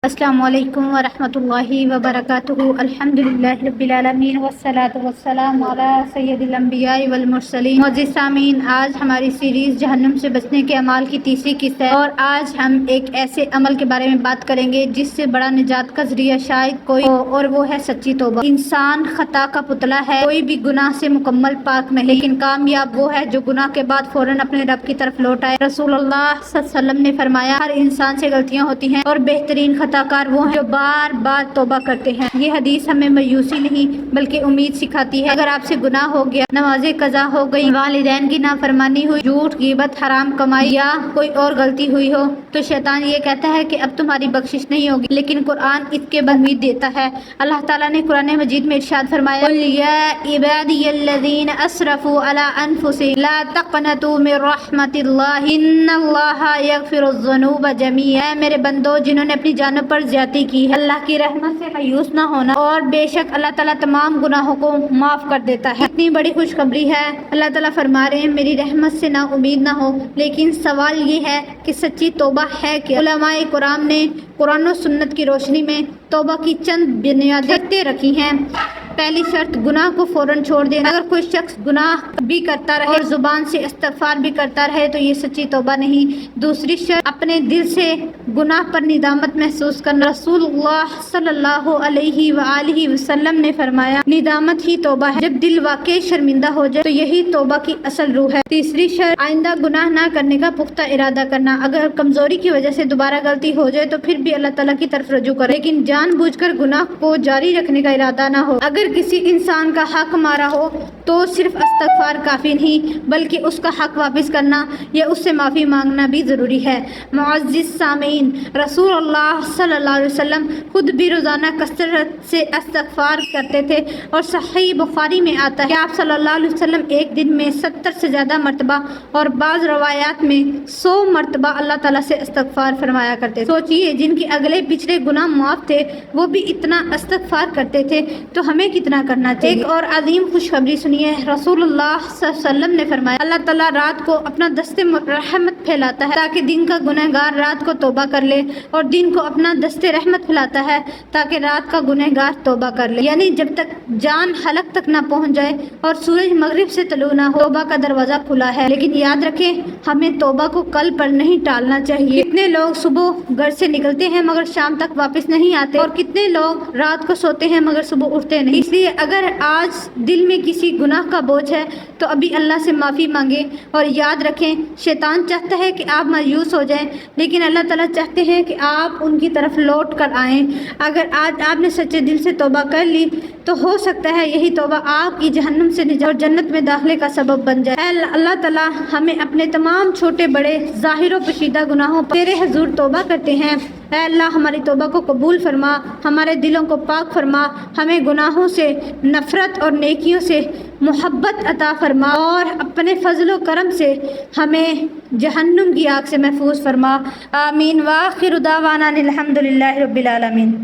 السلام علیکم ورحمۃ اللہ وبرکاتہ۔ الحمدللہ رب العالمین والصلاة والسلام علی سید الانبیاء والمرسلین۔ معزز سامعین، آج ہماری سیریز جہنم سے بچنے کے اعمال کی تیسری قسط ہے، اور آج ہم ایک ایسے عمل کے بارے میں بات کریں گے جس سے بڑا نجات کا ذریعہ شاید کوئی ہو، اور وہ ہے سچی توبہ۔ انسان خطا کا پتلا ہے، کوئی بھی گناہ سے مکمل پاک نہیں، لیکن کامیاب وہ ہے جو گناہ کے بعد فوراً اپنے رب کی طرف لوٹ آئے۔ رسول اللہ صلی اللہ علیہ وسلم نے فرمایا، ہر انسان سے غلطیاں ہوتی ہیں اور بہترین خطا کار وہ ہیں جو بار بار توبہ کرتے ہیں۔ یہ حدیث ہمیں مایوسی نہیں بلکہ امید سکھاتی ہے۔ اگر آپ سے گناہ ہو گیا، نمازیں قضا ہو گئی، والدین کی نافرمانی ہوئی، جھوٹ، غیبت، حرام کمائی یا کوئی اور غلطی ہوئی ہو، تو شیطان یہ کہتا ہے کہ اب تمہاری بخشش نہیں ہوگی، لیکن قرآن اس کے بعد امید دیتا ہے۔ اللہ تعالیٰ نے قرآن مجید میں ارشاد فرمایا، قُلْ يَا عِبَادِيَ الَّذِينَ أَسْرَفُوا عَلَىٰ أَنفُسِهِمْ لَا تَقْنَطُوا مِن رَحْمَتِ اللَّهِ إِنَّ اللَّهَ يَغْفِرُ الذُّنُوبَ جَمِيعًا۔ اے میرے بندو، جنہوں نے اپنی جانوں پر زیادتی کی ہے، اللہ کی رحمت سے مایوس نہ ہونا، اور بے شک اللہ تعالیٰ تمام گناہوں کو معاف کر دیتا ہے۔ اتنی بڑی خوشخبری ہے۔ اللہ تعالیٰ فرما رہے ہیں، میری رحمت سے نا امید نہ ہو، لیکن سوال یہ ہے کہ سچی توبہ ہے کیا؟ علماء کرام نے قرآن و سنت کی روشنی میں توبہ کی چند بنیادی شرطیں رکھی ہیں۔ پہلی شرط، گناہ کو فوراً چھوڑ دینا۔ اگر کوئی شخص گناہ بھی کرتا رہے اور زبان سے استغفار بھی کرتا رہے تو یہ سچی توبہ نہیں۔ دوسری شرط، اپنے دل سے گناہ پر ندامت محسوس کرنا۔ رسول اللہ صلی اللہ علیہ وآلہ وسلم نے فرمایا، ندامت ہی توبہ ہے۔ جب دل واقعی شرمندہ ہو جائے تو یہی توبہ کی اصل روح ہے۔ تیسری شرط، آئندہ گناہ نہ کرنے کا پختہ ارادہ کرنا۔ اگر کمزوری کی وجہ سے دوبارہ غلطی ہو جائے تو پھر بھی اللہ تعالیٰ کی طرف رجوع کرے، لیکن جان بوجھ کر گناہ کو جاری رکھنے کا ارادہ نہ ہو۔ اگر کسی انسان کا حق مارا ہو تو صرف استغفار کافی نہیں، بلکہ اس کا حق واپس کرنا یا اس سے معافی مانگنا بھی ضروری ہے۔ معزز سامعین، رسول اللہ صلی اللہ علیہ وسلم خود بھی روزانہ کثرت سے استغفار کرتے تھے، اور صحیح بخاری میں آتا ہے کہ آپ صلی اللہ علیہ وسلم ایک دن میں 70 سے زیادہ مرتبہ اور بعض روایات میں 100 مرتبہ اللہ تعالیٰ سے استغفار فرمایا کرتے تھے۔ سوچئے، جن کے اگلے پچھلے گناہ معاف تھے وہ بھی اتنا استغفار کرتے تھے تو ہمیں کتنا کرنا چاہیے۔ ایک اور عظیم خوشخبری سنیے، رسول اللہ صلی اللہ علیہ وسلم نے فرمایا، اللہ تعالیٰ رات کو اپنا دست رحمت پھیلاتا ہے تاکہ دن کا گنہگار رات کو توبہ کر لے، اور دن کو اپنا دست رحمت پھیلاتا ہے تاکہ رات کا گنہگار توبہ کر لے، یعنی جب تک جان حلق تک نہ پہنچ جائے اور سورج مغرب سے طلوع نہ ہو، توبہ کا دروازہ کھلا ہے۔ لیکن یاد رکھیں، ہمیں توبہ کو کل پر نہیں ٹالنا چاہیے۔ کتنے لوگ صبح گھر سے نکلتے ہیں مگر شام تک واپس نہیں آتے، اور کتنے لوگ رات کو سوتے ہیں مگر صبح اٹھتے نہیں۔ اس لیے اگر آج دل میں کسی گناہ کا بوجھ ہے تو ابھی اللہ سے معافی مانگیں، اور یاد رکھیں، شیطان چاہتا ہے کہ آپ مایوس ہو جائیں، لیکن اللہ تعالیٰ چاہتے ہیں کہ آپ ان کی طرف لوٹ کر آئیں۔ اگر آج آپ نے سچے دل سے توبہ کر لی تو ہو سکتا ہے یہی توبہ آپ کی جہنم سے نجات اور جنت میں داخلے کا سبب بن جائے۔ اے اللہ تعالیٰ، ہمیں اپنے تمام چھوٹے بڑے ظاہر و پوشیدہ گناہوں پر تیرے حضور توبہ کرتے ہیں۔ اے اللہ، ہماری توبہ کو قبول فرما، ہمارے دلوں کو پاک فرما، ہمیں گناہوں سے نفرت اور نیکیوں سے محبت عطا فرما، اور اپنے فضل و کرم سے ہمیں جہنم کی آگ سے محفوظ فرما۔ آمین۔ وآخر دعوانا الحمدللہ رب العالمین۔